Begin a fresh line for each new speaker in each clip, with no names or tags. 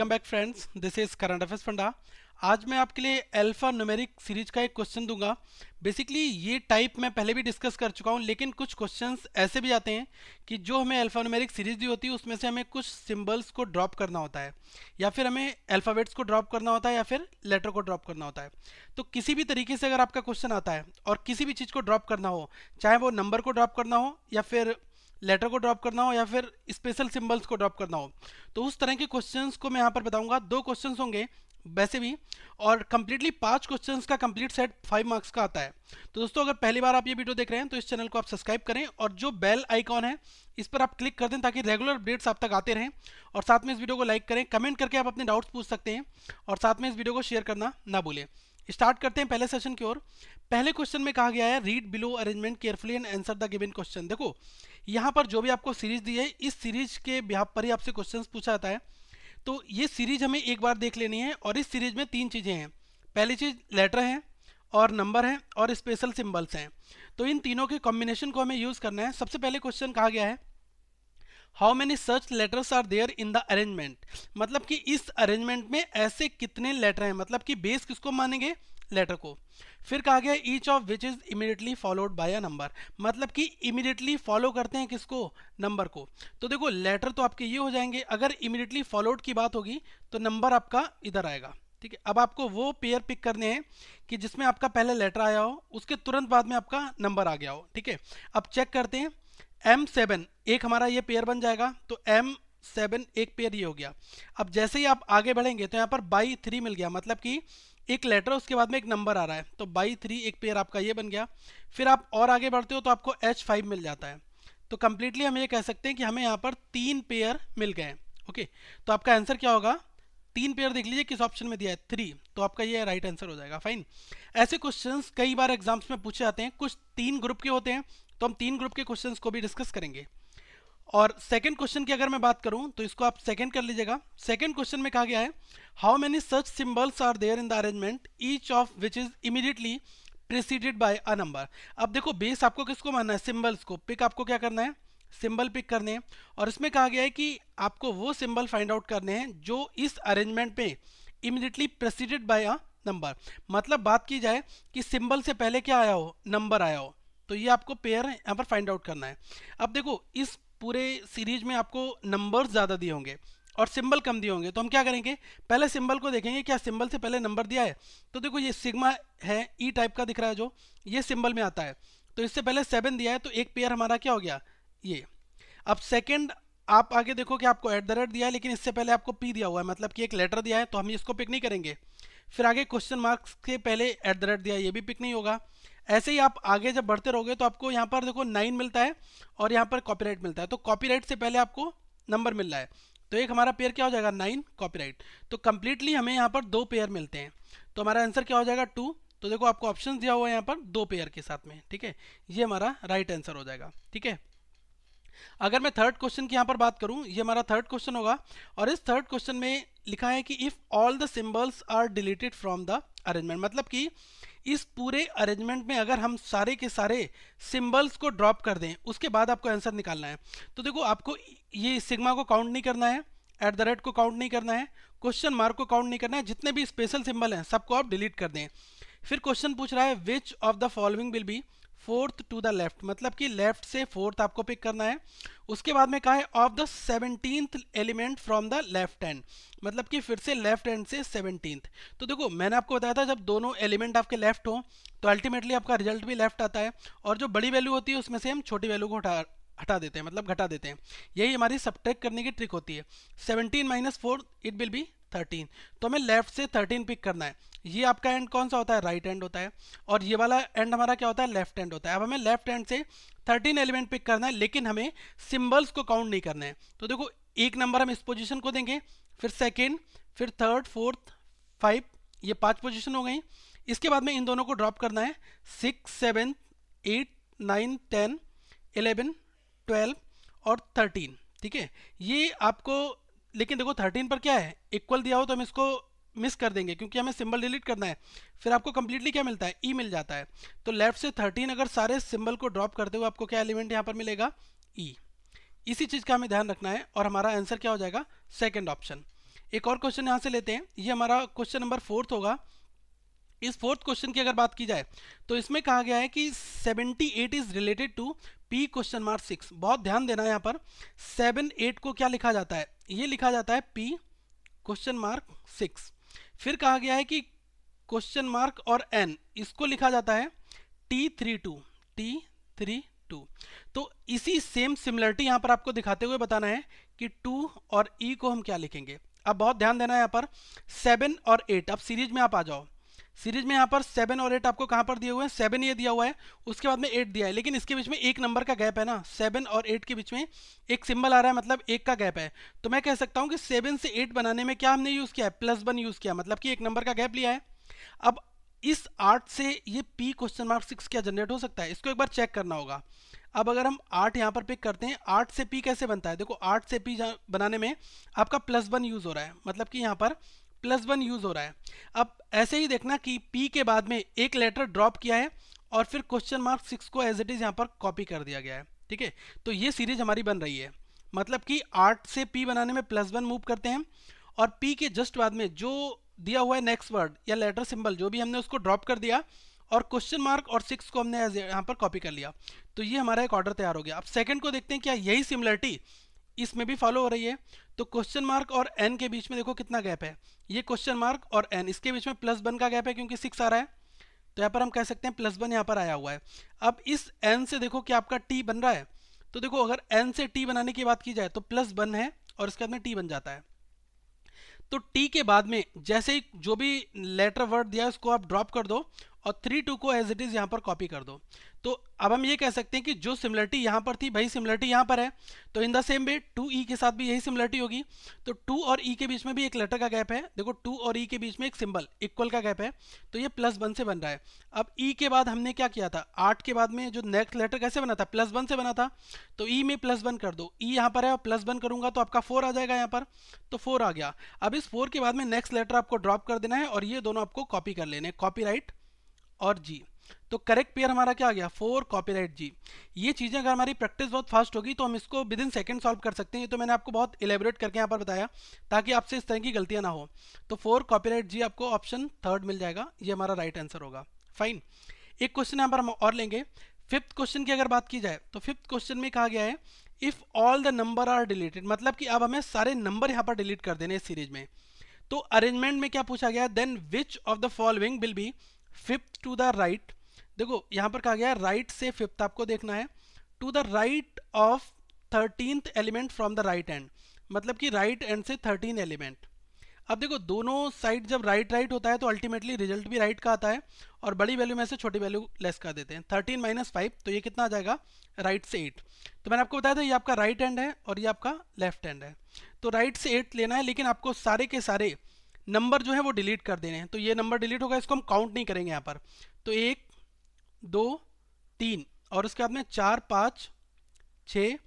Welcome back friends, this is current affairs funda. आज मैं आपके लिए अल्फा न्यूमेरिक सीरीज का एक क्वेश्चन दूंगा। बेसिकली ये टाइप मैं पहले भी डिस्कस कर चुका हूँ, लेकिन कुछ क्वेश्चंस ऐसे भी आते हैं कि जो हमें अल्फा न्यूमेरिक सीरीज दी होती है उसमें से हमें कुछ सिंबल्स को ड्रॉप करना होता है, या फिर हमें अल्फ़ाबेट्स को ड्रॉप करना होता है, या फिर लेटर को ड्रॉप करना होता है। तो किसी भी तरीके से अगर आपका क्वेश्चन आता है और किसी भी चीज़ को ड्रॉप करना हो, चाहे वो नंबर को ड्रॉप करना हो, या फिर लेटर को ड्रॉप करना हो, या फिर स्पेशल सिंबल्स को ड्रॉप करना हो, तो उस तरह के क्वेश्चंस को मैं यहाँ पर बताऊंगा। 2 क्वेश्चंस होंगे वैसे भी, और कंप्लीटली 5 क्वेश्चंस का कंप्लीट सेट 5 मार्क्स का आता है। तो दोस्तों, अगर पहली बार आप ये वीडियो देख रहे हैं तो इस चैनल को आप सब्सक्राइब करें, और जो बेल आइकॉन है इस पर आप क्लिक कर दें ताकि रेगुलर अपडेट्स आप तक आते रहें। और साथ में इस वीडियो को लाइक करें, कमेंट करके आप अपने डाउट्स पूछ सकते हैं, और साथ में इस वीडियो को शेयर करना ना भूलें। स्टार्ट करते हैं पहले सेशन की ओर। पहले क्वेश्चन में कहा गया है read below arrangement carefully and answer the given question. देखो, यहाँ पर जो भी आपको सीरीज दी है, इस सीरीज के बिहाफ पर ही आपसे क्वेश्चंस पूछा जाता है। तो ये सीरीज हमें एक बार देख लेनी है, और इस सीरीज में 3 चीज़ें हैं। पहली चीज़ लेटर है, और नंबर है, और स्पेशल सिंबल्स हैं। तो इन तीनों के कॉम्बिनेशन को हमें यूज़ करना है। सबसे पहले क्वेश्चन कहा गया है how many such letters are there in the arrangement. मतलब कि इस अरेंजमेंट में ऐसे कितने लेटर हैं, मतलब कि बेस किसको मानेंगे, लेटर को। फिर कहा गया each of which is immediately followed by a number, मतलब कि इमीडिएटली फॉलो करते हैं किसको, नंबर को। तो देखो, लेटर तो आपके ये हो जाएंगे। अगर इमीडिएटली फॉलोड की बात होगी तो नंबर आपका इधर आएगा। ठीक है, अब आपको वो पेयर पिक करने हैं कि जिसमें आपका पहले लेटर आया हो, उसके तुरंत बाद में आपका नंबर आ गया हो। ठीक है, अब चेक करते हैं। M7 एक हमारा ये पेयर बन जाएगा, तो M7 एक पेयर ये हो गया। अब जैसे ही आप आगे बढ़ेंगे तो यहाँ पर बाई 3 मिल गया, मतलब कि एक लेटर उसके बाद में एक नंबर आ रहा है, तो बाई 3 एक पेयर आपका ये बन गया। फिर आप और आगे बढ़ते हो तो आपको H5 मिल जाता है। तो कंप्लीटली हम ये कह सकते हैं कि हमें यहाँ पर 3 पेयर मिल गए। ओके, तो आपका आंसर क्या होगा, 3 पेयर देख लीजिए किस ऑप्शन में दिया है, 3, तो आपका ये राइट आंसर हो जाएगा। फाइन। ऐसे क्वेश्चंस कई बार एग्जाम्स में पूछे जाते हैं। कुछ 3 ग्रुप के होते हैं, तो हम 3 ग्रुप के क्वेश्चंस को भी डिस्कस करेंगे। और सेकंड क्वेश्चन की अगर मैं बात करूं तो इसको आप सेकंड कर लीजिएगा। सेकंड क्वेश्चन में कहा गया है how many such symbols are there in the arrangement each of which is immediately preceded by a number. अब देखो, बेस आपको किसको मानना है, सिंबल्स को। पिक आपको क्या करना है, सिंबल पिक करने हैं। और इसमें कहा गया है कि आपको वो सिंबल फाइंड आउट करने हैं जो इस अरेंजमेंट में immediately preceded by a number. मतलब बात की जाए कि सिंबल से पहले क्या आया हो, नंबर आया हो, तो ये आपको पेयर यहाँ पर फाइंड आउट करना है। अब देखो, इस पूरे सीरीज में आपको नंबर्स ज़्यादा दिए होंगे और सिंबल कम दिए होंगे, तो हम क्या करेंगे, पहले सिंबल को देखेंगे क्या सिंबल से पहले नंबर दिया है। तो देखो, ये सिग्मा है, ई टाइप का दिख रहा है, जो ये सिंबल में आता है, तो इससे पहले 7 दिया है, तो एक पेयर हमारा क्या हो गया, ये। अब सेकंड आप आगे देखो कि आपको एट द रेट दिया है, लेकिन इससे पहले आपको पी दिया हुआ है, मतलब कि एक लेटर दिया है, तो हम इसको पिक नहीं करेंगे। फिर आगे क्वेश्चन मार्क्स के पहले एट द रेट दिया है, ये भी पिक नहीं होगा। ऐसे ही आप आगे जब बढ़ते रहोगे तो आपको यहाँ पर देखो 9 मिलता है, और यहाँ पर कॉपीराइट मिलता है, तो कॉपीराइट से पहले आपको नंबर मिल रहा है, तो एक हमारा पेयर क्या हो जाएगा, 9 कॉपीराइट। तो कंप्लीटली हमें यहाँ पर 2 पेयर मिलते हैं, तो हमारा आंसर क्या हो जाएगा, 2। तो देखो, आपको ऑप्शन दिया हुआ है यहाँ पर 2 पेयर के साथ में। ठीक है, ये हमारा राइट आंसर हो जाएगा। ठीक है, अगर मैं थर्ड क्वेश्चन की यहाँ पर बात करूँ, ये हमारा थर्ड क्वेश्चन होगा, और इस थर्ड क्वेश्चन में लिखा है कि if all the symbols are deleted from the arrangement, मतलब कि इस पूरे अरेंजमेंट में अगर हम सारे के सारे सिंबल्स को ड्रॉप कर दें, उसके बाद आपको आंसर निकालना है। तो देखो, आपको ये सिग्मा को काउंट नहीं करना है, एट द रेट को काउंट नहीं करना है, क्वेश्चन मार्क को काउंट नहीं करना है, जितने भी स्पेशल सिंबल हैं सबको आप डिलीट कर दें। फिर क्वेश्चन पूछ रहा है which of the following will be fourth to the left, मतलब कि लेफ्ट से फोर्थ आपको पिक करना है। उसके बाद में कहा है of the 17th element from the left hand, मतलब कि फिर से लेफ्ट हैंड से 17th। तो देखो, मैंने आपको बताया था जब दोनों एलिमेंट आपके लेफ्ट हो तो अल्टीमेटली आपका रिजल्ट भी लेफ्ट आता है, और जो बड़ी वैल्यू होती है उसमें से हम छोटी वैल्यू को हटा देते हैं, मतलब घटा देते हैं। यही हमारी सब्ट्रैक्ट करने की ट्रिक होती है। 17 माइनस 4 इट विल बी 13, तो हमें लेफ्ट से 13 पिक करना है। ये आपका एंड कौन सा होता है, राइट एंड होता है, और ये वाला एंड हमारा क्या होता है, लेफ्ट एंड होता है। अब हमें लेफ्ट हैंड से 13 एलिमेंट पिक करना है, लेकिन हमें सिंबल्स को काउंट नहीं करना है। तो देखो, एक नंबर हम इस पोजीशन को देंगे, फिर सेकेंड, फिर थर्ड, फोर्थ, 5, ये 5 पोजीशन हो गई। इसके बाद में इन दोनों को ड्रॉप करना है, 6, 7, 8, 9, 10, 11, 12 और 13। ठीक है, ये आपको, लेकिन देखो 13 पर क्या है, इक्वल दिया हो तो हम इसको मिस कर देंगे क्योंकि हमें सिंबल डिलीट करना है। फिर आपको कंप्लीटली क्या मिलता है, ई मिल जाता है। तो लेफ्ट से 13 अगर सारे सिंबल को ड्रॉप करते हुए आपको क्या एलिमेंट यहाँ पर मिलेगा, ई। इसी चीज़ का हमें ध्यान रखना है, और हमारा आंसर क्या हो जाएगा, सेकंड ऑप्शन। एक और क्वेश्चन यहाँ से लेते हैं, ये हमारा क्वेश्चन नंबर 4 होगा। इस 4th क्वेश्चन की अगर बात की जाए तो इसमें कहा गया है कि 78 is related to P question mark 6। बहुत ध्यान देना है यहाँ पर, 78 को क्या लिखा जाता है, ये लिखा जाता है P क्वेश्चन मार्क 6। फिर कहा गया है कि क्वेश्चन मार्क और N इसको लिखा जाता है T32। तो इसी सेम सिमिलरिटी यहाँ पर आपको दिखाते हुए बताना है कि 2 और E को हम क्या लिखेंगे। अब बहुत ध्यान देना है यहाँ पर 7 और 8। अब सीरीज में आप आ जाओ, सीरीज में यहाँ पर 7 और 8 आपको कहाँ पर दिए हुए हैं, 7 ये दिया हुआ है, उसके बाद में 8 दिया है, लेकिन इसके बीच में एक नंबर का गैप है ना, 7 और 8 के बीच में एक सिंबल आ रहा है, मतलब एक का गैप है। तो मैं कह सकता हूँ कि 7 से 8 बनाने में क्या हमने यूज़ किया है, +1 यूज़ किया, मतलब कि एक नंबर का गैप लिया है। अब इस 8 से ये P क्वेश्चन मार्क 6 क्या जनरेट हो सकता है, इसको एक बार चेक करना होगा। अब अगर हम 8 यहाँ पर पिक करते हैं, 8 से P कैसे बनता है, देखो 8 से P बनाने में आपका +1 यूज़ हो रहा है, मतलब कि यहाँ पर +1 यूज़ हो रहा है। अब ऐसे ही देखना कि P के बाद में एक लेटर ड्रॉप किया है और फिर क्वेश्चन मार्क 6 को एज इट इज़ यहाँ पर कॉपी कर दिया गया है, ठीक है। तो ये सीरीज हमारी बन रही है, मतलब कि 8 से P बनाने में +1 मूव करते हैं और P के जस्ट बाद में जो दिया हुआ है नेक्स्ट वर्ड या लेटर सिंबल जो भी हमने उसको ड्रॉप कर दिया और क्वेश्चन मार्क और 6 को हमने यहाँ पर कॉपी कर लिया। तो ये हमारा एक ऑर्डर तैयार हो गया। अब सेकंड को देखते हैं, क्या यही सिमिलरिटी इसमें भी फॉलो हो रही है। तो क्वेश्चन मार्क और N के बीच में देखो कितना गैप है, ये क्वेश्चन मार्क और N, इसके बीच में +1 का गैप है क्योंकि 6 आ रहा है, तो यहाँ पर हम कह सकते हैं +1 यहाँ पर आया हुआ है। अब इस N से देखो कि आपका T बन रहा है, तो देखो अगर N से T बनाने की बात की जाए तो +1 है और इसके बाद में T बन जाता है। तो T के बाद में जैसे ही जो भी लेटर वर्ड दिया है उसको आप ड्रॉप कर दो और 3 को एज इट इज़ यहाँ पर कॉपी कर दो। तो अब हम ये कह सकते हैं कि जो सिमिलरिटी यहाँ पर थी वही सिमिलरिटी यहाँ पर है। तो in the same way 2E के साथ भी यही सिमिलरिटी होगी। तो 2 और E के बीच में भी एक लेटर का गैप है, देखो 2 और E के बीच में एक सिंबल इक्वल का गैप है, तो ये +1 से बन रहा है। अब E के बाद हमने क्या किया था, 8 के बाद में जो नेक्स्ट लेटर कैसे बना था, +1 से बना था, तो E में +1 कर दो, E यहाँ पर है और +1 करूंगा तो आपका 4 आ जाएगा यहाँ पर, तो 4 आ गया। अब इस 4 के बाद में नेक्स्ट लेटर आपको ड्रॉप कर देना है और ये दोनों आपको कॉपी कर लेने, कॉपीराइट और G। तो करेक्ट पेयर हमारा क्या आ गया, 4 कॉपीराइट G। ये चीज़ें अगर हमारी प्रैक्टिस बहुत फास्ट होगी तो हम इसको विद इन सेकंड सॉल्व कर सकते हैं। ये तो मैंने आपको बहुत इलेबोरेट करके यहाँ पर बताया ताकि आपसे इस तरह की गलतियाँ ना हो। तो 4 कॉपीराइट G आपको ऑप्शन 3 मिल जाएगा, ये हमारा राइट आंसर होगा। फाइन, एक क्वेश्चन यहाँ पर हम और लेंगे। 5th क्वेश्चन की अगर बात की जाए तो 5th क्वेश्चन में कहा गया है if all the number are deleted, मतलब कि अब हमें सारे नंबर यहाँ पर डिलीट कर देने इस सीरीज में। तो अरेंजमेंट में क्या पूछा गया है, then which of the following will be 5th to the right. देखो यहाँ पर कहा गया है राइट से 5th आपको देखना है, to the right of 13th element from the right end, मतलब कि राइट एंड से 13 एलिमेंट। अब देखो दोनों साइड जब राइट राइट होता है तो अल्टीमेटली रिजल्ट भी राइट का आता है और बड़ी वैल्यू में से छोटी वैल्यू लेस कर देते हैं। 13 - 5, तो ये कितना आ जाएगा, राइट से 8। तो मैंने आपको बताया था ये आपका राइट हैंड है और ये आपका लेफ्ट हैंड है। तो राइट से 8 लेना है, लेकिन आपको सारे के सारे नंबर जो है वो डिलीट कर देने हैं। तो ये नंबर डिलीट होगा, इसको हम काउंट नहीं करेंगे यहाँ पर। तो 1 2 3 और उसके बाद में 4 5 6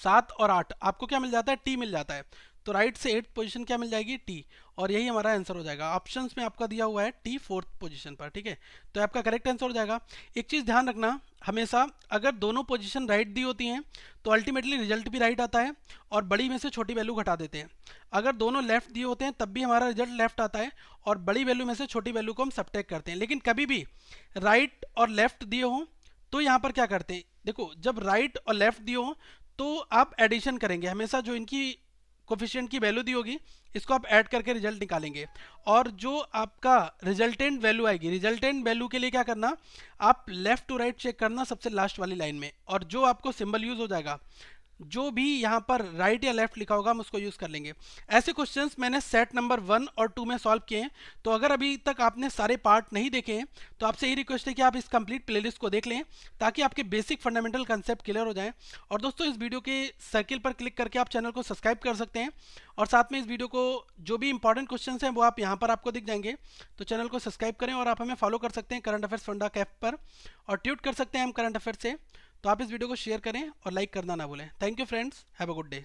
7 और 8 आपको क्या मिल जाता है, टी मिल जाता है। तो राइट से 8th पोजीशन क्या मिल जाएगी, टी, और यही हमारा आंसर हो जाएगा। ऑप्शंस में आपका दिया हुआ है टी 4th पोजीशन पर, ठीक है, तो आपका करेक्ट आंसर हो जाएगा। एक चीज़ ध्यान रखना, हमेशा अगर दोनों पोजीशन राइट दी होती हैं तो अल्टीमेटली रिजल्ट भी राइट आता है और बड़ी में से छोटी वैल्यू घटा देते हैं। अगर दोनों लेफ्ट दिए होते हैं तब भी हमारा रिजल्ट लेफ्ट आता है और बड़ी वैल्यू में से छोटी वैल्यू को हम सबट्रैक्ट करते हैं। लेकिन कभी भी राइट और लेफ्ट दिए हों तो यहाँ पर क्या करते हैं, देखो जब राइट और लेफ्ट दिए हों तो आप एडिशन करेंगे, हमेशा जो इनकी कोफिशिएंट की वैल्यू दी होगी इसको आप ऐड करके रिजल्ट निकालेंगे। और जो आपका रिजल्टेंट वैल्यू आएगी, रिजल्टेंट वैल्यू के लिए क्या करना, आप लेफ्ट टू राइट चेक करना सबसे लास्ट वाली लाइन में, और जो आपको सिंबल यूज हो जाएगा, जो भी यहाँ पर राइट या लेफ्ट लिखा होगा हम उसको यूज़ कर लेंगे। ऐसे क्वेश्चंस मैंने सेट नंबर 1 और 2 में सॉल्व किए हैं। तो अगर अभी तक आपने सारे पार्ट नहीं देखे हैं तो आपसे यही रिक्वेस्ट है कि आप इस कंप्लीट प्लेलिस्ट को देख लें ताकि आपके बेसिक फंडामेंटल कंसेप्ट क्लियर हो जाएं। और दोस्तों इस वीडियो के सर्किल पर क्लिक करके आप चैनल को सब्सक्राइब कर सकते हैं और साथ में इस वीडियो को जो भी इंपॉर्टेंट क्वेश्चन हैं वो आप यहाँ पर आपको दिख जाएंगे। तो चैनल को सब्सक्राइब करें और आप हमें फॉलो कर सकते हैं करंट अफेयर्स फंडा कैफ पर, और ट्यूट कर सकते हैं हम करंट अफेयर से। तो आप इस वीडियो को शेयर करें और लाइक करना ना भूलें। Thank you friends, have a good day.